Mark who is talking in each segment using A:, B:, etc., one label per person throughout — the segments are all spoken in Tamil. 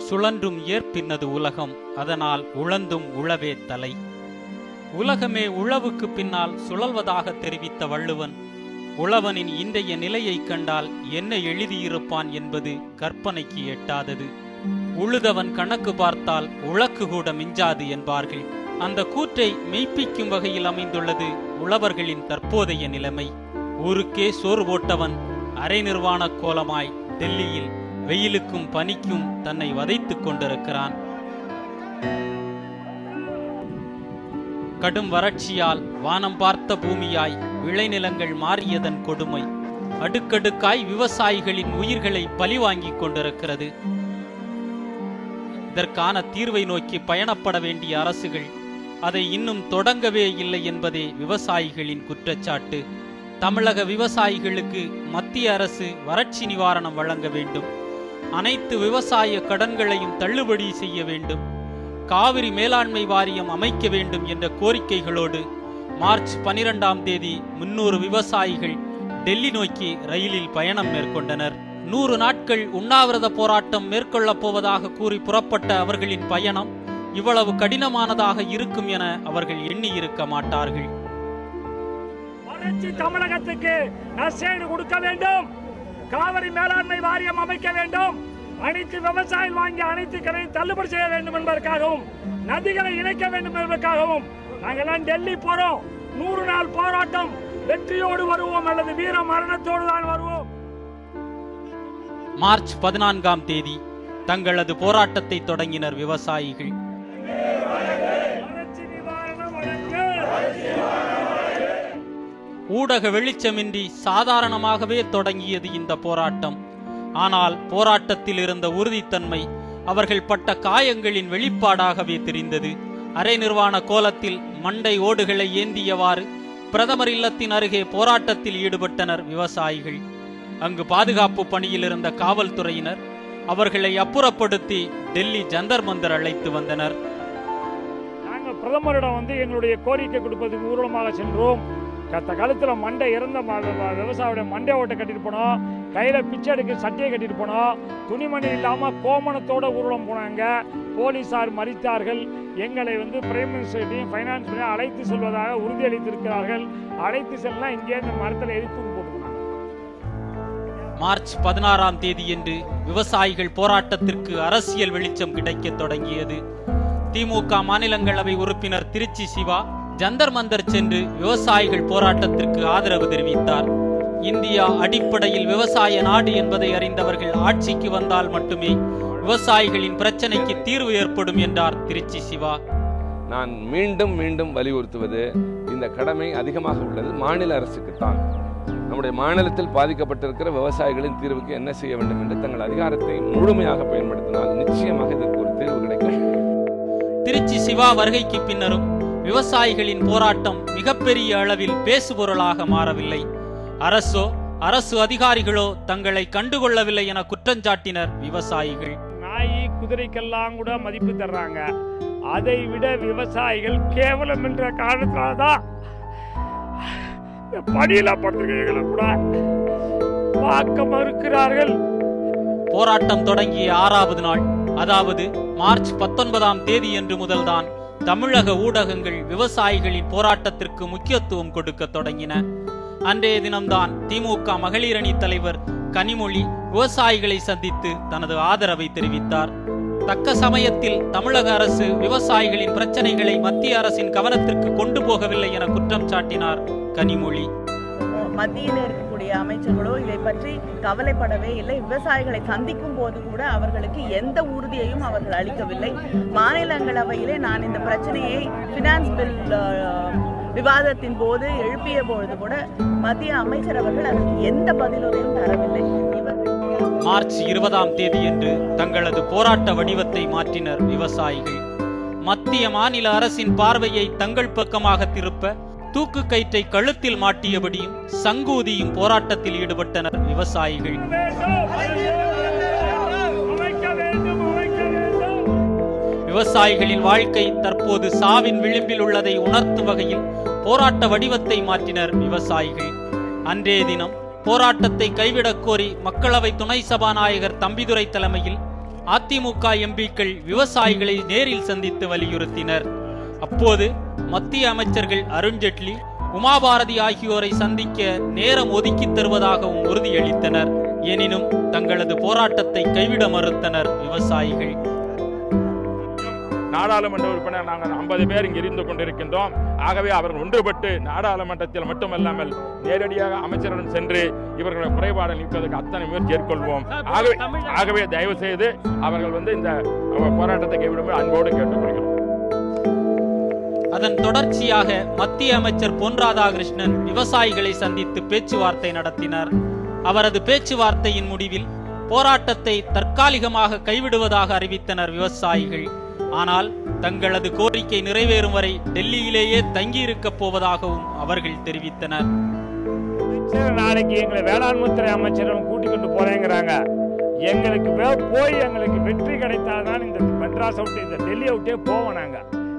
A: சுழன்றும் ஏற்பின்னது உலகம், அதனால் உழந்தும் உழவே தலை. உலகமே உழவுக்கு பின்னால் சுழல்வதாக தெரிவித்த வள்ளுவன், உழவனின் இன்றைய நிலையை கண்டால் என்ன எழுதியிருப்பான் என்பது கற்பனைக்கு எட்டாதது. உழுதவன் கணக்கு பார்த்தால் உழக்கு கூட மிஞ்சாது என்பார்கள். அந்த கூற்றை மெய்ப்பிக்கும் வகையில் அமைந்துள்ளது உழவர்களின் தற்போதைய நிலைமை. ஊருக்கே சோறு போட்டவன் அரை நிர்வாண கோலமாய் டெல்லியில் வெயிலுக்கும் பனிக்கும் தன்னை வதைத்துக் கொண்டிருக்கிறான். கடும் வறட்சியால் வானம் பார்த்த பூமியாய் விளைநிலங்கள் மாறியதன் கொடுமை அடுக்கடுக்காய் விவசாயிகளின் உயிர்களை பழிவாங்கிக் கொண்டிருக்கிறது. இதற்கான தீர்வை நோக்கி பயணப்பட வேண்டிய அரசுகள் அதை இன்னும் தொடங்கவே இல்லை என்பதே விவசாயிகளின் குற்றச்சாட்டு. தமிழக விவசாயிகளுக்கு மத்திய அரசு வறட்சி நிவாரணம் வழங்க வேண்டும், அனைத்து விவசாய கடன்களையும் தள்ளுபடி செய்ய வேண்டும், காவிரி மேலாண்மை வாரியம் அமைக்க வேண்டும் என்ற கோரிக்கைகளோடு மார்ச் 12ஆம் தேதி 300 விவசாயிகள் டெல்லி நோக்கி ரயிலில் பயணம் மேற்கொண்டனர். 100 நாட்கள் உண்ணாவிரத போராட்டம் மேற்கொள்ளப் போவதாக கூறி புறப்பட்ட அவர்களின் பயணம் இவ்வளவு கடினமானதாக இருக்கும் என அவர்கள் எண்ணி இருக்க மாட்டார்கள்.
B: வறட்சி தமிழகத்துக்கு நஷ்டஈடு கொடுக்க வேண்டும், காவிரி மேலாண்மை வாரியம் அமைக்க வேண்டும், அனைத்து விவசாயிகள் வாங்கி அனைத்து கடையும் தள்ளுபடி செய்ய வேண்டும் என்பதற்காகவும், நதிகளை இணைக்க வேண்டும் என்பதற்காகவும் நாங்கள் டெல்லி போறோம். 100 நாள் போராட்டம், வெற்றியோடு வருவோம் அல்லது வீர மரணத்தோடு தான் வருவோம்.
A: மார்ச் 14ஆம் தேதி தங்களது போராட்டத்தை தொடங்கினர் விவசாயிகள். ஊடக வெளிச்சமின்றி சாதாரணமாகவே தொடங்கியது இந்த போராட்டம். ஆனால் போராட்டத்தில் இருந்த உறுதித்தன்மை அவர்கள் பட்ட காயங்களின் வெளிப்பாடாகவே தெரிந்தது. அரை நிர்வாண கோலத்தில் மண்டை ஓடுகளை ஏந்தியவாறு பிரதமர் இல்லத்தின் அருகே போராட்டத்தில் ஈடுபட்டனர் விவசாயிகள். அங்கு பாதுகாப்பு பணியில் இருந்த காவல்துறையினர் அவர்களை அப்புறப்படுத்தி டெல்லி ஜந்தர் மந்தர் அழைத்து வந்தனர்.
B: நாங்கள் பிரதமரிடம் எங்களுடைய கோரிக்கை கொடுப்பதற்கு ஊர்வலமாக சென்றோம். கத்த காலத்தில் மண்டை இறந்த விவசாயியோட மண்டை ஓட்டை கட்டிட்டு போனோம், கையில் பிச்சை எடுக்க சட்டையை கட்டிட்டு போனோம், துணிமணி இல்லாமல் கோமணத்தோட ஊர்வலம் போனாங்க. போலீசார் மறித்தார்கள். எங்களை பிரைம் மினிஸ்டரையும் ஃபைனான்ஸ் மினிஸ்டரையும் அழைத்து செல்வதாக உறுதியளித்திருக்கிறார்கள். அழைத்து செல்லாம் இங்கே இந்த மரத்தில் எரித்து போட்டுருக்காங்க.
A: மார்ச் 16ஆம் தேதியன்று விவசாயிகள் போராட்டத்திற்கு அரசியல் வெளிச்சம் கிடைக்க தொடங்கியது. திமுக மாநிலங்களவை உறுப்பினர் திருச்சி சிவா ஜந்தர் மந்தர் சென்று விவசாயிகள் போராட்டத்திற்கு ஆதரவு தெரிவித்தார். இந்தியா அடிப்படையில் விவசாய நாடு என்பதை அறிந்தவர்கள் ஆட்சிக்கு வந்தால் மட்டுமே விவசாயிகளின் பிரச்சனைக்கு தீர்வு ஏற்படும் என்றார் திருச்சி சிவா.
C: நான் மீண்டும் மீண்டும் வலியுறுத்துவது, இந்த கடமை அதிகமாக உள்ளது மாநில அரசுக்குத்தான். நம்முடைய மாநிலத்தில் பாதிக்கப்பட்டிருக்கிற விவசாயிகளின் தீர்வுக்கு என்ன செய்ய வேண்டும் என்று தங்கள் அதிகாரத்தை முழுமையாக பயன்படுத்தினால் நிச்சயமாக இதற்கு ஒரு தீர்வு கிடைக்கும்.
A: திருச்சி சிவா வருகைக்கு பின்னரும் விவசாயிகளின் போராட்டம் மிகப்பெரிய அளவில் பேசுபொருளாக மாறவில்லை. அரசு அதிகாரிகளோ தங்களை கண்டுகொள்ளவில்லை என குற்றஞ்சாட்டினர் விவசாயிகள்.
B: நாய் குதிரைக்கெல்லாம் கூட மதிப்பு தர்றாங்க, அதை விட விவசாயிகள் கேவலம் என்ற காரணத்தினால்தான் பணியில படுத்துகளை கூட பார்க்க மறுக்கிறார்கள்.
A: போராட்டம் தொடங்கிய 6வது நாள், அதாவது மார்ச் 19ஆம் தேதி என்று முதல்தான் தமிழக ஊடகங்கள் விவசாயிகளின் போராட்டத்திற்கு முக்கியத்துவம் கொடுக்க தொடங்கின. அன்றைய தினம்தான் திமுக மகளிர் அணி தலைவர் கனிமொழி விவசாயிகளை சந்தித்து தனது ஆதரவை தெரிவித்தார். தக்க சமயத்தில் தமிழக அரசு விவசாயிகளின் பிரச்சனைகளை மத்திய அரசின் கவனத்திற்கு கொண்டு போகவில்லை என குற்றம் சாட்டினார் கனிமொழி.
D: மத்தியில் இருக்கக்கூடிய அமைச்சர்களோ இதை பற்றி கவலைப்படவே இல்லை. விவசாயிகளை சந்திக்கும் போது கூட அவர்களுக்கு எந்த உறுதியையும் அவர்கள் அளிக்கவில்லை. மாநிலங்களவையிலே நான் இந்த பிரச்சனையை பினான்ஸ் பில் விவாதத்தின் போது எழுப்பிய பொழுது கூட மத்திய அமைச்சர் அவர்கள் அதற்கு எந்த பதிலுரையும் தரவில்லை.
A: மார்ச் 20ஆம் தேதியன்று தங்களது போராட்ட வடிவத்தை மாற்றினர் விவசாயிகள். மத்திய மாநில அரசின் பார்வையை தங்கள் பக்கமாக திருப்ப தூக்கு கயிற்றை கழுத்தில் மாட்டியபடியும் சங்கூதியும் போராட்டத்தில் ஈடுபட்டனர் விவசாயிகள். விவசாயிகளின் வாழ்க்கை தற்போது சாவின் விளிம்பில் உள்ளதை உணர்த்தும் வகையில் போராட்ட வடிவத்தை மாற்றினர் விவசாயிகள். அன்றைய தினம் போராட்டத்தை கைவிடக் கோரி மக்களவை துணை சபாநாயகர் தம்பிதுரை தலைமையில் அதிமுக எம்பிக்கள் விவசாயிகளை நேரில் சந்தித்து வலியுறுத்தினர். அப்போது மத்திய அமைச்சர்கள் அருண்ஜேட்லி, உமாபாரதி ஆகியோரை சந்திக்க நேரம் ஒதுக்கித் தருவதாகவும் உறுதியளித்தனர். எனினும் தங்களது போராட்டத்தை கைவிட மறுத்தனர் விவசாயிகள்.
E: நாடாளுமன்ற உறுப்பினர் நாங்கள் 50 பேர் இங்கு இருந்து கொண்டிருக்கின்றோம். ஆகவே அவர்கள் ஒன்றுபட்டு நாடாளுமன்றத்தில் மட்டுமல்லாமல் நேரடியாக அமைச்சரிடம் சென்று இவர்களுடைய குறைபாடு நீக்குவதற்கு அத்தனை முயற்சி ஏற்கொள்வோம். ஆகவே தயவு செய்து அவர்கள் இந்த போராட்டத்தை கைவிடும்போது அன்போடு கேட்டுக்கொள்கிறோம்.
A: அதன் தொடர்ச்சியாக மத்திய அமைச்சர் பொன் ராதாகிருஷ்ணன் விவசாயிகளை சந்தித்து பேச்சுவார்த்தை நடத்தினார். அவரது பேச்சுவார்த்தையின் முடிவில் போராட்டத்தை தற்காலிகமாக கைவிடுவதாக அறிவித்தனர் விவசாயிகள். ஆனால் தங்களது கோரிக்கை நிறைவேறும் வரை டெல்லியிலேயே தங்கியிருக்கப் போவதாகவும் அவர்கள் தெரிவித்தனர்.
B: நாளைக்கு எங்களை வேளாண்மைத்துறை அமைச்சரும் கூட்டிக் கொண்டு போறேங்கிறாங்க. எங்களுக்கு எங்களுக்கு வெற்றி கிடைத்தால்தான் இந்த மெட்ராஸ் விட்டு இந்த டெல்லியை விட்டே போவோம். நாங்க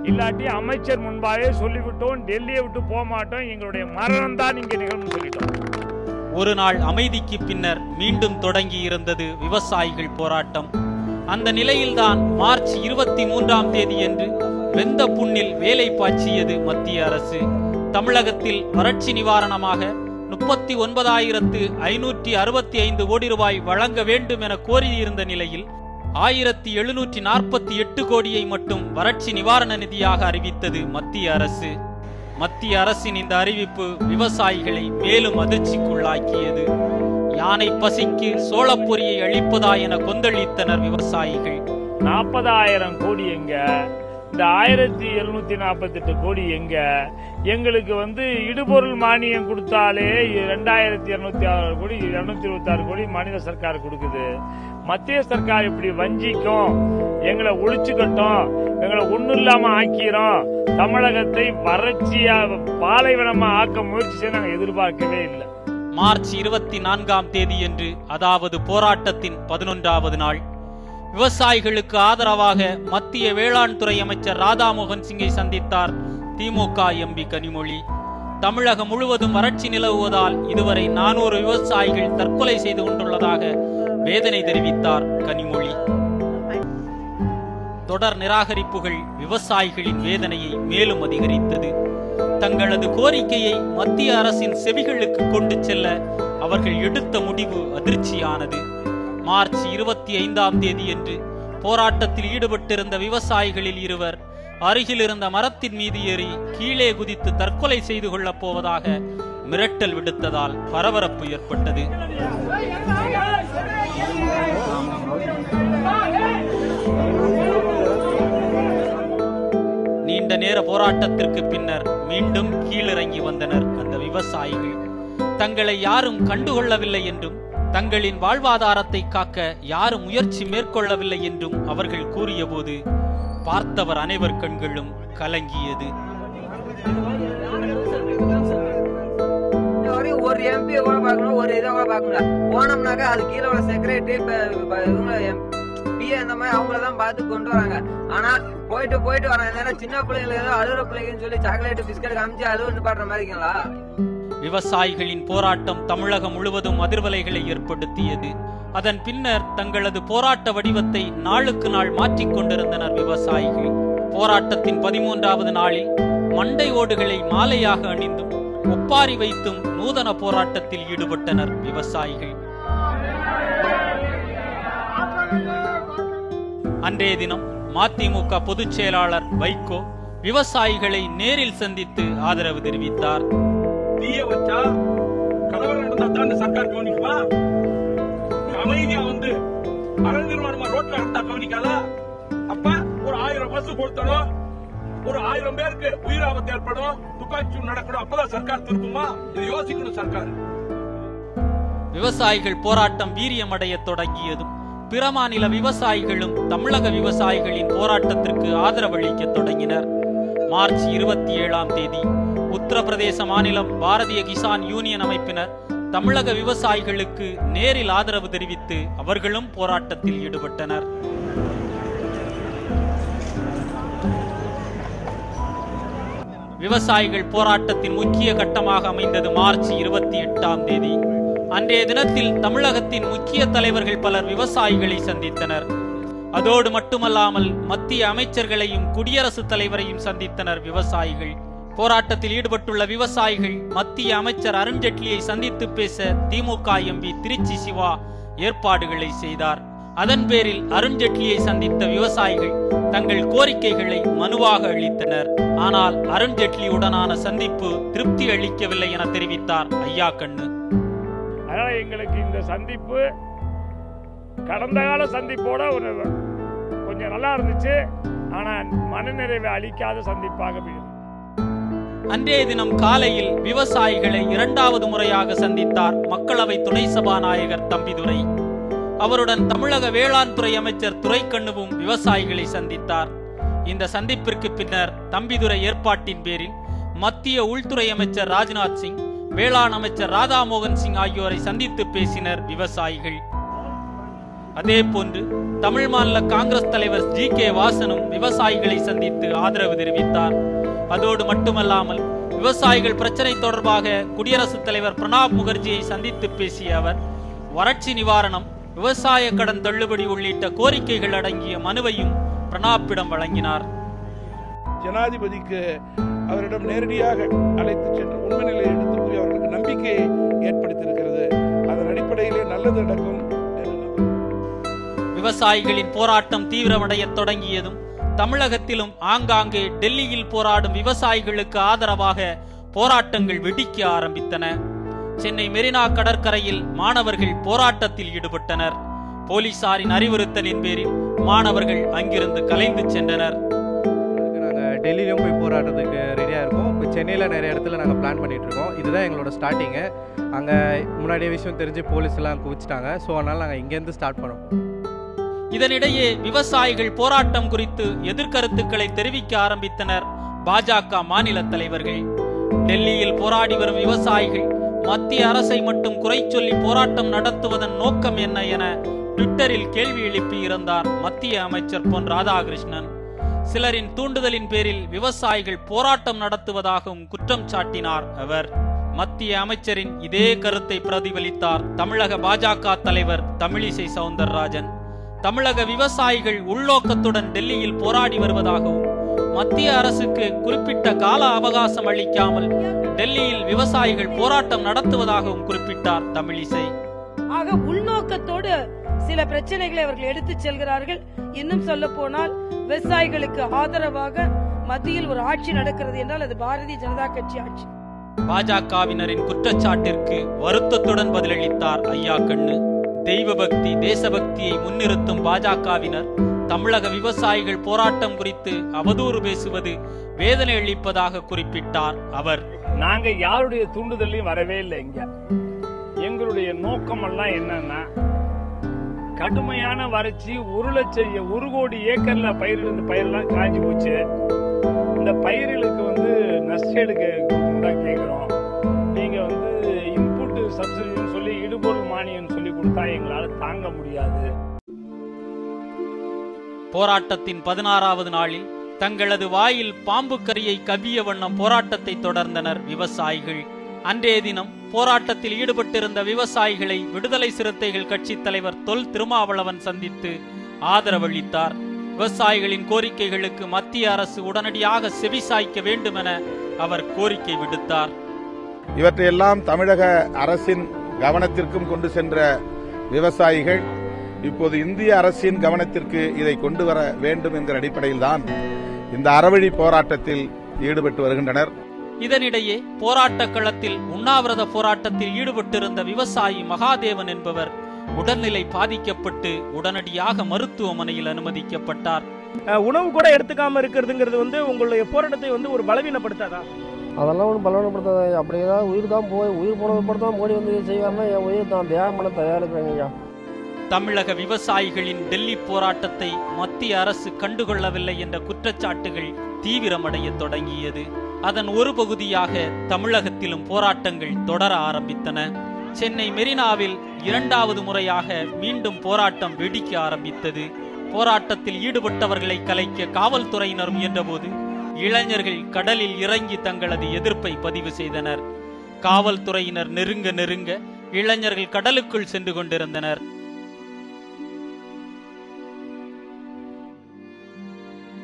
B: இல்லாட்டி அமைச்சர் முன்பாகவே சொல்லிவிட்டோம், டெல்லியை விட்டு போக மாட்டோம், எங்களுடைய மரணம் தான் இங்கே நிகழ்வு சொல்லிட்டோம்.
A: ஒரு நாள் அமைதிக்கு பின்னர் மீண்டும் தொடங்கி இருந்தது விவசாயிகள் போராட்டம். அந்த நிலையில்தான் மார்ச் 23ஆம் தேதியன்று வெந்த புண்ணில் வேலை பாய்ச்சியது மத்திய அரசு. தமிழகத்தில் வறட்சி நிவாரணமாக 39,565 கோடி ரூபாய் வழங்க வேண்டும் என கோரியிருந்த நிலையில் 1,748 கோடியை மட்டும் வறட்சி நிவாரண நிதியாக அறிவித்தது மத்திய அரசு. மத்திய அரசின் இந்த அறிவிப்பு விவசாயிகளை மேலும் அதிர்ச்சிக்குள்ளாக்கியது. யானை பசிக்கு சோளப்பொரியை அளிப்பதா என கொந்தளித்தனர் விவசாயிகள்.
B: 40,000 கோடி எங்க, இந்த 1,748 கோடி எங்க? எங்களுக்கு இடுபொருள் மானியம் கொடுத்தாலே 2,206 கோடி 226 கோடி மாநில சர்க்கார் கொடுக்குது. மத்திய சர்க்கார் இப்படி வஞ்சிக்கும், எங்களை ஒழிச்சுக்கட்டும், எங்களை ஒன்னும் இல்லாம ஆக்கிறோம், தமிழகத்தை வறட்சியா பாலைவனமா ஆக்க முயற்சி செய்ய நாங்கள் எதிர்பார்க்கவே இல்லை.
A: மார்ச் 24ஆம் தேதியன்று, அதாவது போராட்டத்தின் 11வது நாள், விவசாயிகளுக்கு ஆதரவாக மத்திய வேளாண் துறை அமைச்சர் ராதாமோகன் சிங்கை சந்தித்தார் திமுக எம்பி கனிமொழி. தமிழகம் முழுவதும் வறட்சி நிலவுவதால் இதுவரை 400 விவசாயிகள் தற்கொலை செய்து கொண்டுள்ளதாக வேதனை தெரிவித்தார் கனிமொழி. தொடர் நிராகரிப்புகள் விவசாயிகளின் வேதனையை மேலும் அதிகரித்தது. தங்களது கோரிக்கையை மத்திய அரசின் செவிகளுக்கு கொண்டு செல்ல அவர்கள் எடுத்த முடிவு அதிர்ச்சியானது. மார்ச் 25ஆம் தேதியன்று போராட்டத்தில் ஈடுபட்டிருந்த விவசாயிகளில் இருவர் அருகில் இருந்த மரத்தின் மீது ஏறி கீழே குதித்து தற்கொலை செய்து கொள்ளப் போவதாக மிரட்டல் விடுத்ததால் பரபரப்பு ஏற்பட்டது. நீண்ட நேர போராட்டத்திற்கு பின்னர் மீண்டும் கீழிறங்கி வந்தனர் அந்த விவசாயிகள். தங்களை யாரும் கண்டுகொள்ளவில்லை என்றும் தங்களின் வாழ்வாதாரத்தை காக்க யாரும் முயற்சி மேற்கொள்ளவில்லை என்றும் அவர்கள் கூறியபோது பார்த்தவர் அனைவர் கண்களும் கலங்கியது.
F: ஒரு எம்பி கூட பார்க்கணும், ஒரு இதை கூட பார்க்கணும். போனோம்னாக்கா அது கீழே உள்ள செக்ரட்டரி இந்த மாதிரி அவங்களதான் பார்த்து கொண்டு வராங்க. ஆனா போயிட்டு வராங்க. சின்ன பிள்ளைங்களுக்கு ஏதோ அழுகுற பிள்ளைங்கன்னு சொல்லி சாக்லேட் பிஸ்கட் காமிச்சு அழுவு பாடுற மாதிரி இருக்கீங்களா?
A: விவசாயிகளின் போராட்டம் தமிழகம் முழுவதும் அதிர்வலைகளை ஏற்படுத்தியது. அதன் பின்னர் தங்களது போராட்ட வடிவத்தை நாளுக்கு நாள் மாற்றிக் கொண்டிருந்தனர் விவசாயிகள். போராட்டத்தின் 13வது நாளில் மண்டை ஓடுகளை மாலையாக அணிந்தும் ஒப்பாரி வைத்தும் நூதன போராட்டத்தில் ஈடுபட்டனர் விவசாயிகள். அன்றைய தினம் மதிமுக பொதுச் செயலாளர் வைகோ விவசாயிகளை நேரில் சந்தித்து ஆதரவு தெரிவித்தார்.
G: அமைதியா அறல் நிர்வாணமா ரோட்ல நடத்தா கவனிக்காதா? அப்ப ஒரு 1000 பஸ் கொடுத்தனும், ஒரு 1000 பேருக்கு உயிராபத்து ஏற்படும், துப்பாக்கி நடக்கணும். அப்பதான் சர்க்கார் திருப்புமா? இதை யோசிக்கணும் சர்க்கார்.
A: விவசாயிகள் போராட்டம் வீரியமடைய தொடங்கியதும் பிற மாநில விவசாயிகளும் தமிழக விவசாயிகளின் போராட்டத்திற்கு ஆதரவளிக்க தொடங்கினர். மார்ச் 27ஆம் தேதி உத்தரப்பிரதேச மாநிலம் பாரதிய கிசான் யூனியன் அமைப்பினர் தமிழக விவசாயிகளுக்கு நேரில் ஆதரவு தெரிவித்து அவர்களும் போராட்டத்தில் ஈடுபட்டனர். விவசாயிகள் போராட்டத்தின் முக்கிய கட்டமாக அமைந்தது மார்ச் 28ஆம் தேதி. அன்றைய தினத்தில் தமிழகத்தின் முக்கிய தலைவர்கள் பலர் விவசாயிகளை சந்தித்தனர். அதோடு மட்டுமல்லாமல் மத்திய அமைச்சர்களையும் குடியரசுத் தலைவரையும் சந்தித்தனர் விவசாயிகள். போராட்டத்தில் ஈடுபட்டுள்ள விவசாயிகள் மத்திய அமைச்சர் அருண்ஜேட்லியை சந்தித்து பேச திமுக எம்பி திருச்சி சிவா ஏற்பாடுகளை செய்தார். அதன் பேரில் அருண்ஜேட்லியை சந்தித்த விவசாயிகள் தங்கள் கோரிக்கைகளை மனுவாக அளித்தனர். ஆனால் அருண்ஜேட்லியுடனான சந்திப்பு திருப்தி அளிக்கவில்லை என தெரிவித்தார் ஐயா கண்ணு.
B: அதனால எங்களுக்கு இந்த சந்திப்பு கடந்த கால சந்திப்போட ஒரு கொஞ்சம் நல்லா இருந்துச்சு. ஆனால் மனநிறைவை அளிக்காத சந்திப்பாக.
A: அன்றைய தினம் காலையில் விவசாயிகளை இரண்டாவது முறையாக சந்தித்தார் மக்களவை துணை சபாநாயகர் தம்பிதுரை. அவருடன் தமிழக வேளாண் துறை அமைச்சர் துரைக்கண்ணுவும் விவசாயிகளை சந்தித்தார். இந்த சந்திப்பிற்கு பின்னர் தம்பிதுரை ஏற்பாட்டின் பேரில் மத்திய உள்துறை அமைச்சர் ராஜ்நாத் சிங், வேளாண் அமைச்சர் ராதாமோகன் சிங் ஆகியோரை சந்தித்து பேசினர் விவசாயிகள். அதேபோன்று தமிழ் மாநில காங்கிரஸ் தலைவர் ஜி.கே. வாசனும் விவசாயிகளை சந்தித்து ஆதரவு தெரிவித்தார். அதோடு மட்டுமல்லாமல் விவசாயிகள் பிரச்சனை தொடர்பாக குடியரசுத் தலைவர் பிரணாப் முகர்ஜியை சந்தித்து பேசிய அவர் வறட்சி நிவாரணம், விவசாய கடன் தள்ளுபடி உள்ளிட்ட கோரிக்கைகள் அடங்கிய மனுவையும் பிரணாப்பிடம் வழங்கினார்.
H: ஜனாதிபதிக்கு அவரிடம் நேரடியாக அழைத்து சென்று உண்மை நிலையை எடுத்து கூறி அவர்களுக்கு நம்பிக்கையை ஏற்படுத்தியிருக்கிறது. அதன் அடிப்படையிலே நல்லது நடக்கும்.
A: விவசாயிகளின் போராட்டம் தீவிரமடைய தொடங்கியதும் தமிழகத்திலும் ஆங்காங்கே டெல்லியில் போராடும் விவசாயிகளுக்கு ஆதரவாக போராட்டங்கள் வெடிக்க ஆரம்பித்தன. சென்னை மெரினா கடற்கரையில் மாணவர்கள் போராட்டத்தில் ஈடுபட்டனர். போலீசாரின் அறிவுறுத்தலின் பேரில் மாணவர்கள் அங்கிருந்து கலைந்து சென்றனர்.
I: நாங்கள் டெல்லியிலும் போய் போராட்டத்துக்கு ரெடியாக இருக்கோம். இப்போ சென்னையில் நிறைய இடத்துல நாங்கள் பிளான் பண்ணிட்டு இருக்கோம். இதுதான் எங்களோட ஸ்டார்டிங்கு. அங்கே முன்னாடியே விஷயம் தெரிஞ்சு போலீஸ் எல்லாம் குவிச்சிட்டாங்க. ஸோ அதனால் நாங்கள் இங்கேருந்து ஸ்டார்ட் பண்ணோம்.
A: இதனிடையே விவசாயிகள் போராட்டம் குறித்து எதிர்கருத்துக்களை தெரிவிக்க ஆரம்பித்தனர் பாஜக மாநில தலைவர்கள். டெல்லியில் போராடி வரும் விவசாயிகள் மத்திய அரசை மட்டும் குறை சொல்லி போராட்டம் நடத்துவதன் நோக்கம் என்ன என ட்விட்டரில் கேள்வி எழுப்பி இருந்தார் மத்திய அமைச்சர் பொன் ராதாகிருஷ்ணன். சிலரின் தூண்டுதலின் பேரில் விவசாயிகள் போராட்டம் நடத்துவதாகவும் குற்றம் சாட்டினார் அவர். மத்திய அமைச்சரின் இதே கருத்தை பிரதிபலித்தார் தமிழக பாஜக தலைவர் தமிழிசை சவுந்தரராஜன். தமிழக விவசாயிகள் உள்நோக்கத்துடன் டெல்லியில் போராடி வருவதாகவும் மத்திய அரசுக்கு குறிப்பிட்ட கால அவகாசம் அளிக்காமல் டெல்லியில் விவசாயிகள் போராட்டம் நடத்துவதாகவும் குறிப்பிட்டார் தமிழிசை.
J: ஆக உள்நோக்கத்தோடு சில பிரச்சனைகளை அவர்கள் எடுத்து செல்கிறார்கள். இன்னும் சொல்ல போனால் விவசாயிகளுக்கு ஆதரவாக மத்தியில் ஒரு ஆட்சி நடக்கிறது என்றால் அது பாரதிய ஜனதா கட்சி ஆட்சி.
A: பாஜகவினரின் குற்றச்சாட்டிற்கு வருத்தத்துடன் பதிலளித்தார் ஐயா கண்ணு. தெய்வ பக்தி, தேசபக்தியை முன்னிறுத்தும் பாஜகவினர் தமிழக விவசாயிகள் போராட்டம் குறித்து அவதூறு பேசுவது வேதனை அளிப்பதாக குறிப்பிட்டார் அவர்.
B: நாங்க யாருடைய தூண்டுதலையும் வரவே இல்லை. இங்க எங்களுடைய நோக்கம் எல்லாம் என்னன்னா, கடுமையான வறட்சி, 1 கோடி ஏக்கர்ல பயிரெல்லாம் காஞ்சி போச்சு. இந்த பயிர்களுக்கு நஷ்டஈடு கேட்கிறோம். நீங்க இன்புட் சப்சிடின்னு சொல்லி இடுபொருள் மானியம் சொல்லி கொடுத்தா எங்களால தாங்க முடியாது.
A: போராட்டத்தின் 16வது நாளில் தங்களது வாயில் பாம்பு கரியை கவ்விய வண்ணம் போராட்டத்தை தொடர்ந்தனர் விவசாயிகள். அன்றைய தினம் போராட்டத்தில் ஈடுபட்டிருந்த விவசாயிகளை விடுதலை சிறுத்தைகள் கட்சி தலைவர் தொல் திருமாவளவன் சந்தித்து ஆதரவளித்தார். விவசாயிகளின் கோரிக்கைகளுக்கு மத்திய அரசு உடனடியாக செவிசாய்க்க வேண்டும் என அவர் கோரிக்கை விடுத்தார்.
H: இவற்றையெல்லாம் தமிழக அரசின் கவனத்திற்கும் கொண்டு சென்ற விவசாயிகள் இப்போது இந்திய அரசின் கவனத்திற்கு இதை கொண்டு வர வேண்டும் என்கிற அடிப்படையில் தான் இந்த அறவழி போராட்டத்தில் ஈடுபட்டு வருகின்றனர்.
A: இதனிடையே போராட்ட களத்தில் உண்ணாவிரத போராட்டத்தில் ஈடுபட்டிருந்த விவசாயி மகாதேவன் என்பவர் உடல்நிலை பாதிக்கப்பட்டு உடனடியாக மருத்துவமனையில் அனுமதிக்கப்பட்டார்.
K: உணவு கூட எடுத்துக்காம இருக்கிறதுங்கிறது உங்களுடைய போராட்டத்தை ஒரு பலவீனப்படுத்தாதா?
L: அதெல்லாம் ஒன்றும் பலவீனப்படுத்தாத. அப்படி ஏதாவது உயிர் தான் உயிர் போனது படம் தான் மோடி செய்வாருன்னா என் உயிர் தான் தியாகம் பண்ண தயாரிக்கிறாங்க ஐயா.
A: தமிழக விவசாயிகளின் டெல்லி போராட்டத்தை மத்திய அரசு கண்டுகொள்ளவில்லை என்ற குற்றச்சாட்டுகள் தீவிரமடைய தொடங்கியது. அதன் ஒரு பகுதியாக தமிழகத்திலும் போராட்டங்கள் தொடர ஆரம்பித்தன. சென்னை மெரினாவில் 2வது முறையாக மீண்டும் போராட்டம் வெடிக்க ஆரம்பித்தது. போராட்டத்தில் ஈடுபட்டவர்களை கலைக்க காவல்துறையினர் முயன்றபோது இளைஞர்கள் கடலில் இறங்கி தங்களது எதிர்ப்பை பதிவு செய்தனர். காவல்துறையினர் நெருங்க இளைஞர்கள் கடலுக்குள் சென்று கொண்டிருந்தனர்.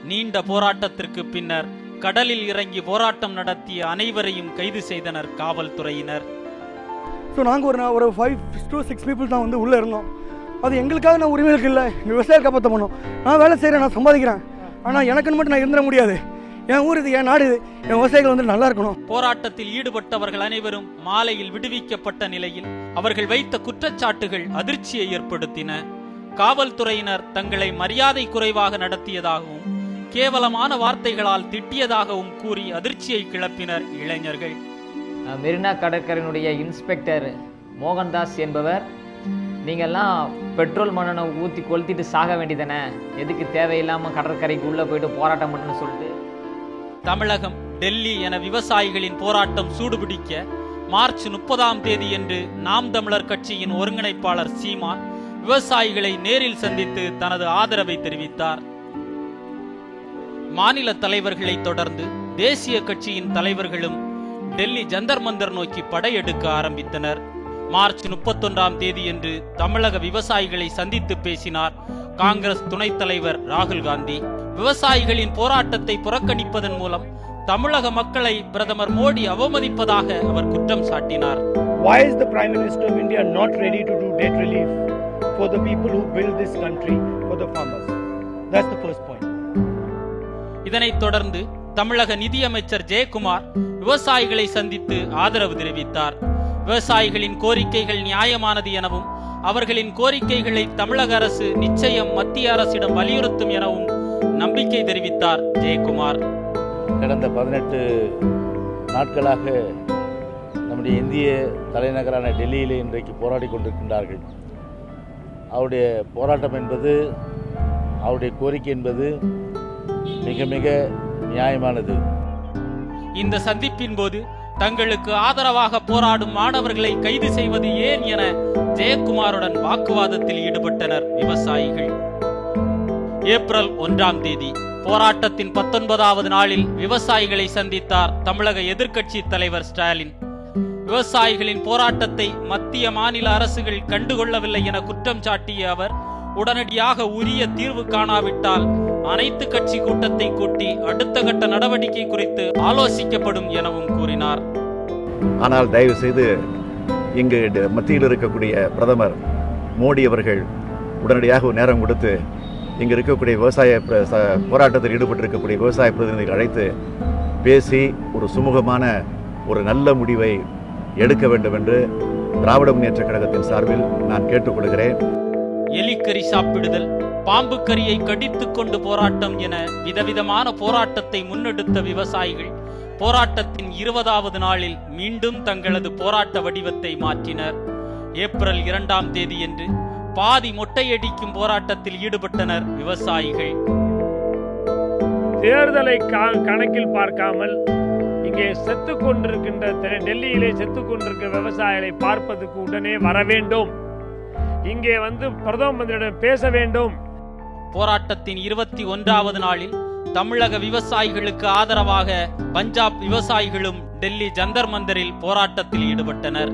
A: நீண்ட போராட்டத்திற்கு பின்னர் கடலில் இறங்கி போராட்டம் நடத்திய அனைவரையும் கைது செய்தனர் காவல்துறையினர்.
M: ஸோ நாங்கள் ஒரு 5 to 6 people தான் வந்து உள்ளே இருந்தோம். அது எங்களுக்காக நான் உரிமைகளுக்கு இல்லை, எங்கள் விவசாயிகள் காப்பாற்ற பண்ணோம். நான் வேலை செய்கிறேன், நான் சம்பாதிக்கிறேன், ஆனால் எனக்குன்னு மட்டும் நான் இருந்துட முடியாது. என் ஊர் இது, என் நாடு இது, என் விவசாயிகள் வந்து நல்லா இருக்கணும்.
A: போராட்டத்தில் ஈடுபட்டவர்கள் அனைவரும் மாலையில் விடுவிக்கப்பட்ட நிலையில் அவர்கள் வைத்த குற்றச்சாட்டுகள் அதிர்ச்சியை ஏற்படுத்தின. காவல்துறையினர் தங்களை மரியாதை குறைவாக நடத்தியதாகவும் கேவலமான வார்த்தைகளால் திட்டியதாகவும் கூறி அதிர்ச்சியை கிளப்பினர் இளைஞர்கள்.
N: மெரினா கடற்கரையினுடைய இன்ஸ்பெக்டர் மோகன்தாஸ் என்பவர், நீங்கள்லாம் பெட்ரோல் மண்ணை ஊற்றி கொளுத்திட்டு சாக வேண்டியதானே, எதுக்கு தேவையில்லாமல் கடற்கரைக்கு உள்ளே போயிட்டு போராட்டம் பண்ணுன்னு சொல்லிட்டு.
A: தமிழகம், டெல்லி என விவசாயிகளின் போராட்டம் சூடுபிடிக்க மார்ச் 30ஆம் தேதியன்று நாம் தமிழர் கட்சியின் ஒருங்கிணைப்பாளர் சீமான் விவசாயிகளை நேரில் சந்தித்து தனது ஆதரவை தெரிவித்தார். மாநில தலைவர்களை தொடர்ந்து தேசிய கட்சியின் தலைவர்களும் டெல்லி ஜந்தர் மந்தர் நோக்கி படையெடுக்க ஆரம்பித்தனர். மார்ச் 31ஆம் தேதியன்று தமிழக விவசாயிகளை சந்தித்து பேசினார் காங்கிரஸ் துணைத் தலைவர் ராகுல் காந்தி. விவசாயிகளின் போராட்டத்தை புறக்கணிப்பதன் மூலம் தமிழக மக்களை பிரதமர் மோடி அவமதிப்பதாக அவர் குற்றம் சாட்டினார்.
O: Why is the Prime Minister of India not ready to do debt relief for the people who build this country, for the farmers? That's the first point.
A: இதனைத் தொடர்ந்து தமிழக நிதியமைச்சர் ஜெயக்குமார் விவசாயிகளை சந்தித்து ஆதரவு தெரிவித்தார். விவசாயிகளின் கோரிக்கைகள் நியாயமானது எனவும் அவர்களின் கோரிக்கைகளை தமிழக அரசு நிச்சயம் மத்திய அரசிடம் வலியுறுத்தும் எனவும் நம்பிக்கை தெரிவித்தார் ஜெயக்குமார்.
P: கடந்த 18 நாட்களாக நம்முடைய இந்திய தலைநகரான டெல்லியிலே இன்றைக்கு போராடி கொண்டிருக்கின்றார்கள். அவருடைய போராட்டம் என்பது, அவருடைய கோரிக்கை என்பது மிக மிக நியாயமானது.
A: இந்த சந்திப்பின் போது தங்களுக்கு ஆதரவாக போராடும் மாணவர்களை கைது செய்வது ஏன் என ஜெயக்குமாருடன் வாக்குவாதத்தில் ஈடுபட்டனர் விவசாயிகள். ஏப்ரல் 1ஆம் தேதி போராட்டத்தின் 19வது நாளில் விவசாயிகளை சந்தித்தார் தமிழக எதிர்க்கட்சி தலைவர் ஸ்டாலின். விவசாயிகளின் போராட்டத்தை மத்திய மாநில அரசுகள் கண்டுகொள்ளவில்லை என குற்றம் சாட்டிய அவர் உடனடியாக உரிய தீர்வு காணாவிட்டால் அனைத்து கட்சி கூட்டத்தை கூட்டி அடுத்த கட்ட நடவடிக்கை குறித்து ஆலோசிக்கப்படும் எனவும் கூறினார்.
Q: ஆனால் தயவு செய்து இங்கு மத்தியில் இருக்கக்கூடிய பிரதமர் மோடி அவர்கள் உடனடியாக ஒரு நேரம் கொடுத்து இங்கு இருக்கக்கூடிய விவசாய போராட்டத்தில் ஈடுபட்டிருக்கக்கூடிய விவசாய பிரதிநிதிகள் அழைத்து பேசி ஒரு சுமூகமான ஒரு நல்ல முடிவை எடுக்க வேண்டும் என்று திராவிட முன்னேற்றக் கழகத்தின் சார்பில் நான் கேட்டுக்கொள்கிறேன்.
A: எலிக்கறி சாப்பிடுதல், பாம்பு கறியை கடித்துக் கொண்டு போராட்டம் என விதவிதமான போராட்டத்தை முன்னெடுத்த விவசாயிகள் போராட்டத்தின் 20வது நாளில் மீண்டும் தங்களது போராட்ட வடிவத்தை மாற்றினர். ஏப்ரல் 2ஆம் தேதியன்று பாதி மொட்டையடிக்கும் போராட்டத்தில் ஈடுபட்டனர் விவசாயிகள்.
B: தேர்தலை கணக்கில் பார்க்காமல் இங்கே செத்துக் கொண்டிருக்கின்ற டெல்லியிலே செத்துக் கொண்டிருக்கிற விவசாயிகளை பார்ப்பதற்கு உடனே வர வேண்டும். இங்கே வந்து பிரதம மந்திரியிடம் பேச வேண்டும்.
A: போராட்டத்தின் 21வது நாளில் தமிழக விவசாயிகளுக்கு ஆதரவாக பஞ்சாப் விவசாயிகளும் டெல்லி ஜந்தர் மந்தரில் போராட்டத்தில் ஈடுபட்டனர்.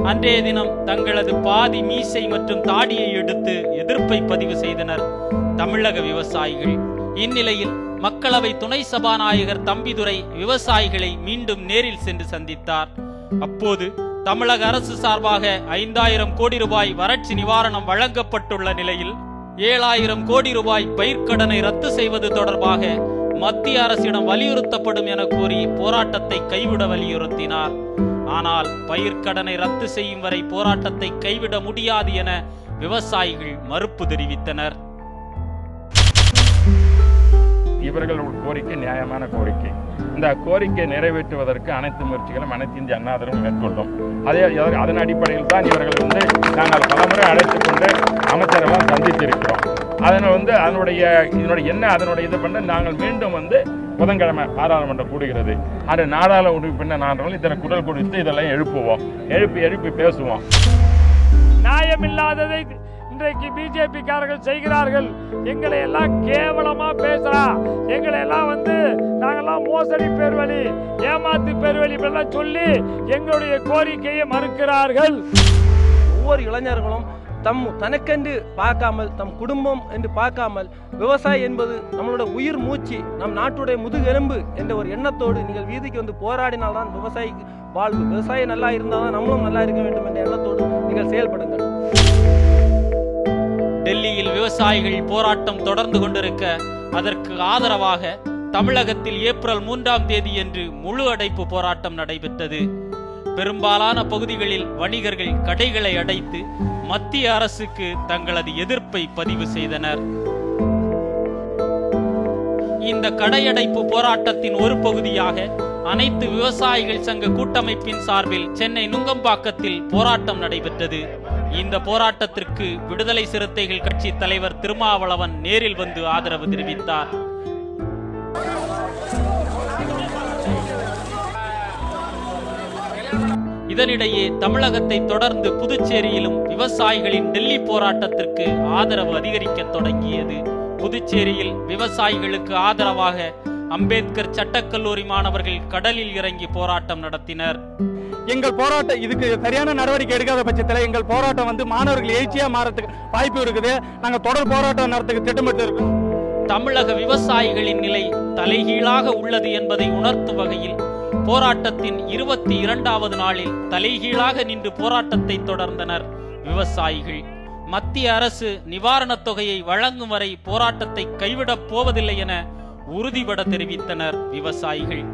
A: அன்றைய தினம் தங்களது பாதி மீசை மற்றும் தாடியை எடுத்து எதிர்ப்பை பதிவு செய்தனர் தமிழக விவசாயிகள். இந்நிலையில் மக்களவை துணை சபாநாயகர் தம்பிதுரை விவசாயிகளை மீண்டும் நேரில் சென்று சந்தித்தார். அப்போது தமிழக அரசு சார்பாக 5000 கோடி ரூபாய் வறட்சி நிவாரணம் வழங்கப்பட்டுள்ள நிலையில் 7000 கோடி ரூபாய் பயிர்க்கடனை ரத்து செய்வது தொடர்பாக மத்திய அரசிடம் வலியுறுத்தப்படும் என கூறி போராட்டத்தை கைவிட வலியுறுத்தினார். ஆனால் பயிர்க்கடனை ரத்து செய்யும் வரை போராட்டத்தை கைவிட முடியாது என விவசாயிகள் மறுப்பு தெரிவித்தனர்.
E: இவர்கள் கோரிக்கை நியாயமான கோரிக்கை. இந்த கோரிக்கை நிறைவேற்றுவதற்கு அனைத்து முயற்சிகளும் அனைத்து இந்திய அண்ணா திராவிட மேற்கொள்ளும். அதன் அடிப்படையில் தான் இவர்கள் நாங்கள் பலமுறை அழைத்துக் கொண்டு அமைச்சரெல்லாம் சந்தித்திருக்கிறோம். அதனுடைய இது பண்ண நாங்கள் மீண்டும் புதன்கிழமை பாராளுமன்றம் கூடுகிறது. அது நாடாள உறுப்பினர் நாங்கள் இதனை குரல் கொடுத்து இதெல்லாம் எழுப்பி பேசுவோம்.
B: நியாயமில்லாததை இன்றைக்கு பிஜேபி காரர்கள் செய்கிறார்கள். எங்களை எல்லாம் கேவலமா பேசுறா, எங்களை எல்லாம் நாங்கெல்லாம் மோசடி பேர்வழி, ஏமாத்து பேர்வழி சொல்லி எங்களுடைய கோரிக்கையை மறுக்கிறார்கள்.
K: ஒவ்வொரு இளைஞர்களும் தனக்கென்று பார்க்காமல், தம் குடும்பம் என்று பார்க்காமல், விவசாயி என்பது நம்மளோட உயிர் மூச்சு, நம் நாட்டுடைய முதுகெலும்பு என்ற ஒரு எண்ணத்தோடு நீங்கள் வீதிக்கு வந்து போராடினால்தான் விவசாயிக்கு வாழ்வு. விவசாயம் நல்லா இருந்தால் தான் நம்மளும் நல்லா இருக்க வேண்டும் என்ற எண்ணத்தோடு நீங்கள் செயல்படுங்கள்.
A: டெல்லியில் விவசாயிகள் போராட்டம் தொடர்ந்து கொண்டிருக்க அதற்கு ஆதரவாக தமிழகத்தில் ஏப்ரல் 3ஆம் தேதியன்று முழு அடைப்பு போராட்டம் நடைபெற்றது. பெரும்பாலான பகுதிகளில் வணிகர்கள் கடைகளை அடைத்து மத்திய அரசுக்கு தங்களது எதிர்ப்பை பதிவு செய்தனர். இந்த கடையடைப்பு போராட்டத்தின் ஒரு பகுதியாக அனைத்து விவசாயிகள் சங்க கூட்டமைப்பின் சார்பில் சென்னை நுங்கம்பாக்கத்தில் போராட்டம் நடைபெற்றது. இந்த போராட்டத்திற்கு விடுதலை சிறுத்தைகள் கட்சி தலைவர் திருமாவளவன் நேரில் வந்து ஆதரவு தெரிவித்தார். இதனிடையே தமிழகத்தை தொடர்ந்து புதுச்சேரியிலும் விவசாயிகளின் டெல்லி போராட்டத்திற்கு ஆதரவு அதிகரிக்க தொடங்கியது. புதுச்சேரியில் விவசாயிகளுக்கு ஆதரவாக அம்பேத்கர் சட்டக்கல்லூரி மாணவர்கள் கடலில் இறங்கி போராட்டம் நடத்தினர்.
M: எங்கள் போராட்டம் இதுக்கு சரியான நடவடிக்கை எடுக்காத பட்சத்தில் எங்கள் போராட்டம் மாணவர்கள் எழுச்சியா மாறதுக்கு வாய்ப்பு இருக்குது. நாங்கள் தொடர் போராட்டம் நடத்துக்கு திட்டமிட்டு இருக்கோம்.
A: தமிழக விவசாயிகளின் நிலை தலைகீழாக உள்ளது என்பதை உணர்த்தும் வகையில் போராட்டத்தின் 22வது நாளில் தலைகீழாக நின்று போராட்டத்தை தொடர்ந்தனர் விவசாயிகள். மத்திய அரசு நிவாரணத் தொகையை வழங்கும் வரை போராட்டத்தை கைவிடப் போவதில்லை என உறுதிபட தெரிவித்தனர் விவசாயிகள்.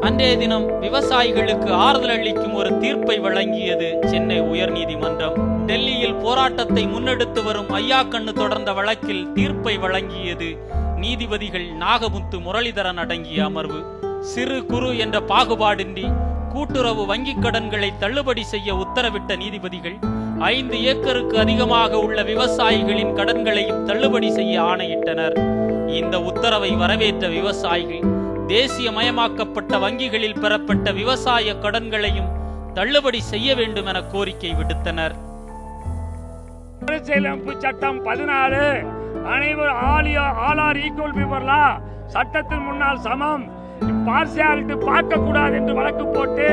A: அன்றைய தினம் விவசாயிகளுக்கு ஆறுதல் அளிக்கும் ஒரு தீர்ப்பை வழங்கியது சென்னை உயர்நீதிமன்றம். டெல்லியில் போராட்டத்தை முன்னெடுத்து வரும் ஐயாக்கண்ணு தொடர்ந்த வழக்கில் தீர்ப்பை வழங்கியது நீதிபதிகள் நாகமுத்து, முரளிதரன் அடங்கிய அமர்வு. சிறு குறு என்ற பாகுபாடின்றி கூட்டுறவு வங்கிக் கடன்களை தள்ளுபடி செய்ய உத்தரவிட்ட நீதிபதிகள் 5 ஏக்கருக்கு அதிகமாக உள்ள விவசாயிகளின் கடன்களையும் தள்ளுபடி செய்ய ஆணையிட்டனர். இந்த உத்தரவை வரவேற்ற விவசாயிகள் தேசியமயமாக்கப்பட்ட வங்கிகளில் பெறப்பட்ட விவசாய கடன்களையும் தள்ளுபடி செய்ய வேண்டும் என கோரிக்கை விடுத்தனர்.
B: அரசியலமைப்பு சட்டம் 14 அனைவரும் all are equal before law, சட்டத்தின் முன்னால் சமம், பார்சியாலிட்டி பார்க்க கூடாது என்று வழக்கு போட்டு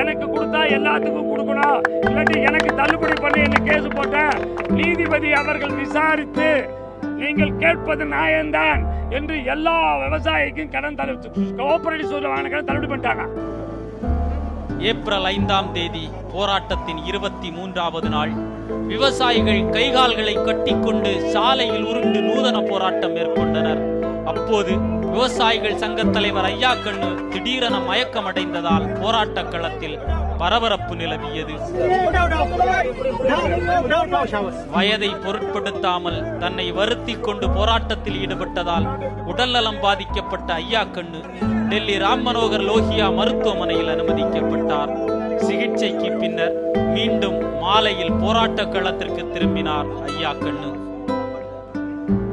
B: எனக்கு கொடுத்தா எல்லாத்துக்கும் கொடுக்கணும், இல்லாட்டி எனக்கு தள்ளுபடி பண்ணி என்ன கேஸ் போட்ட நீதிபதி அவர்கள் விசாரித்து நீங்கள் கேட்பது நியாயம்தான் என்று எல்லா விவசாயிக்கும் கடன் கோஆபரேட்டிவ் தள்ளுபடி பண்ணிட்டாங்க.
A: ஏப்ரல் 5ஆம் தேதி போராட்டத்தின் 23வது நாள் விவசாயிகள் கைகால்களை கட்டிக்கொண்டு சாலையில் உருண்டு நூதன போராட்டம் மேற்கொண்டனர். அப்போது விவசாயிகள் சங்க தலைவர் ஐயாக்கண்ணு திடீரென மயக்கமடைந்ததால் போராட்ட களத்தில் பரபரப்பு நிலவியது. வயதை பொருட்படுத்தாமல் தன்னை வருத்தி கொண்டு போராட்டத்தில் ஈடுபட்டதால் உடல்நலம் பாதிக்கப்பட்ட ஐயாக்கண்ணு டெல்லி ராம் மனோகர் லோஹியா மருத்துவமனையில் அனுமதிக்கப்பட்டார். சிகிச்சைக்கு பின்னர் மீண்டும் மாலையில் போராட்ட களத்திற்கு திரும்பினார் ஐயாக்கண்ணு.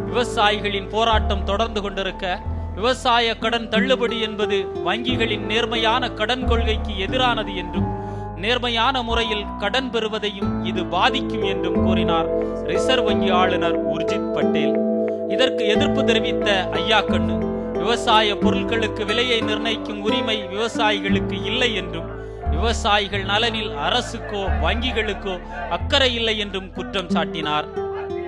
A: விவசாயிகளின் போராட்டம் தொடர்ந்து கொண்டிருக்க விவசாய கடன் தள்ளுபடி என்பது வங்கிகளின் நேர்மையான கடன் கொள்கைக்கு எதிரானது என்றும் நேர்மையான முறையில் கடன் பெறுவதையும் இது பாதிக்கும் என்றும் கூறினார் ரிசர்வ் வங்கி ஆளுநர் உர்ஜித் பட்டேல். இதற்கு எதிர்ப்பு தெரிவித்த ஐயாக்கண்ணு விவசாய பொருட்களுக்கு விலையை நிர்ணயிக்கும் உரிமை விவசாயிகளுக்கு இல்லை என்றும் விவசாயிகள் நலனில் அரசுக்கோ வங்கிகளுக்கோ அக்கறை இல்லை என்றும் குற்றம் சாட்டினார்.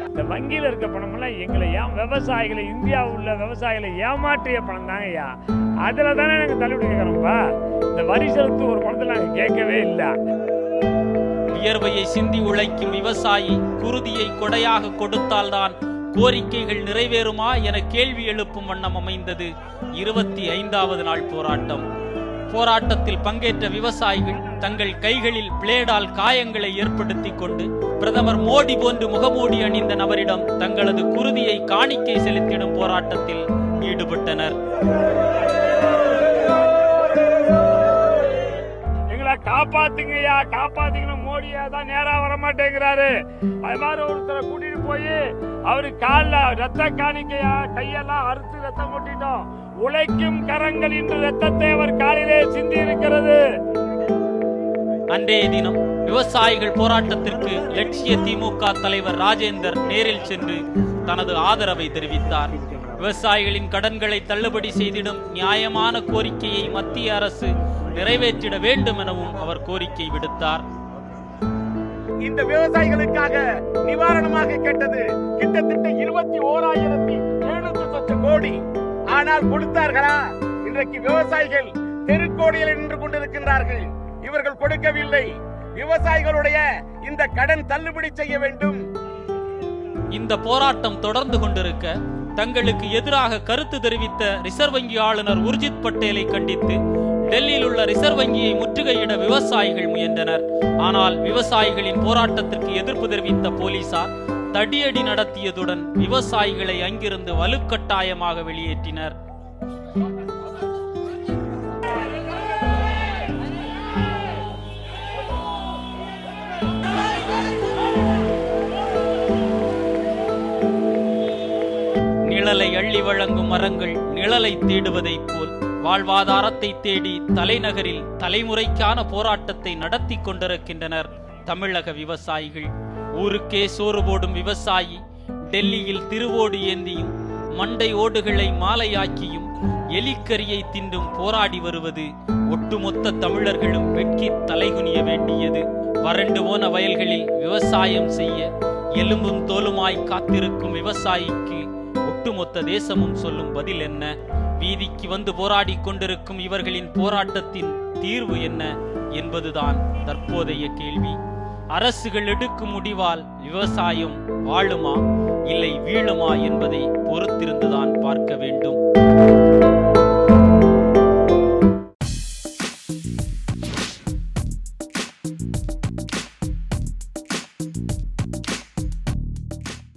B: இந்த வங்கியில் இருக்க பணமெல்லாம் எங்களை விவசாயிகளை, இந்தியாவில் உள்ள விவசாயிகளை ஏமாற்றிய பணம் தாங்க ஐயா. அதில் தானே நாங்கள் தள்ளுபடி கேட்குறோம்ப்பா. இந்த வரி செலுத்து ஒரு பணத்தில் நாங்கள் கேட்கவே இல்லை.
A: வியர்வையை சிந்தி உழைக்கும் விவசாயி குருதியை கொடையாக கொடுத்தால்தான் கோரிக்கைகள் நிறைவேறுமா என கேள்வி எழுப்பும் வண்ணம் அமைந்தது 25வது நாள் போராட்டம். போராட்டத்தில் பங்கேற்ற விவசாயிகள் தங்கள் கைகளில் பிளேடால் காயங்களை ஏற்படுத்திக் கொண்டு பிரதமர் மோடி போன்று முகமூடி அணிந்த நபரிடம் தங்களது குருதியை காணிக்கை செலுத்திடும் போராட்டத்தில் ஈடுபட்டனர்.
B: எங்களை காப்பாத்துங்கய்யா, காப்பாத்துங்கன்னு மோடியா தான் நேரா வரமாட்டேங்கிறாரு. அது மாதிரி ஒருத்தரை கூட்டிட்டு போய் அவரு காலில் ரத்த காணிக்கையா கையெல்லாம் அறுத்து ரத்தம் கொட்டிட்டோம். உழைக்கும் கரங்கள் இன்று ரத்தத்தை அவர் காலிலே சிந்தி இருக்கிறது.
A: அன்றைய தினம் விவசாயிகள் போராட்டத்திற்கு லட்சிய திமுக தலைவர் ராஜேந்தர் நேரில் சென்று தனது ஆதரவை தெரிவித்தார். விவசாயிகளின் கடன்களை தள்ளுபடி செய்திடும் நியாயமான கோரிக்கையை மத்திய அரசு நிறைவேற்றிட வேண்டும் எனவும் அவர் கோரிக்கை விடுத்தார்.
R: இந்த விவசாயிகளுக்காக நிவாரணமாக கேட்டது கிட்டத்தட்ட 21,700 கோடி. ஆனால் கொடுத்தார்களா? இன்றைக்கு விவசாயிகள் தெருக்கோடியில் நின்று கொண்டிருக்கின்றார்கள். இவர்கள் கொடுக்கவில்லை. விவசாயிகளுடைய இந்த கடன் தள்ளுபடி செய்ய வேண்டும்.
A: இந்த போராட்டம் தொடர்ந்து கொண்டிருக்க தங்களுக்கு எதிராக கருத்து தெரிவித்த ரிசர்வ் வங்கி ஆளுநர் உர்ஜித் பட்டேலை கண்டித்து டெல்லியில் உள்ள ரிசர்வ் வங்கியை முற்றுகையிட விவசாயிகள் முயன்றனர். ஆனால் விவசாயிகளின் போராட்டத்திற்கு எதிர்ப்பு தெரிவித்த போலீசார் தடியடி நடத்தியதுடன் விவசாயிகளை அங்கிருந்து வலுக்கட்டாயமாக வெளியேற்றினர். நிழலை அள்ளி வழங்கும் மரங்கள் நிழலை தேடுவதைப் போல் வாழ்வாதாரத்தை தேடி தலைநகரில் தலைமுறைக்கான போராட்டத்தை நடத்தி கொண்டிருக்கின்றனர் தமிழக விவசாயிகள். ஊருக்கே சோறு போடும் விவசாயி டெல்லியில் திருவோடு ஏந்தியும் மண்டை ஓடுகளை மாலையாக்கியும் எலிக்கரியை தின்றும் போராடி வருவது ஒட்டுமொத்த தமிழர்களும் வெட்கி தலைகுனிய வேண்டியது. வறண்டு போன வயல்களில் விவசாயம் செய்ய எலும்பும் தோலுமாய் காத்திருக்கும் விவசாயிக்கு ஒட்டுமொத்த தேசமும் சொல்லும் பதில் என்ன? வீதிக்கு வந்து போராடி கொண்டிருக்கும் இவர்களின் போராட்டத்தின் தீர்வு என்ன என்பதுதான் தற்போதைய கேள்வி. அரசுகள் எடுக்கும் முடிவால் விவசாயம் வாழுமா இல்லை வீழுமா என்பதை பொறுத்திருந்துதான்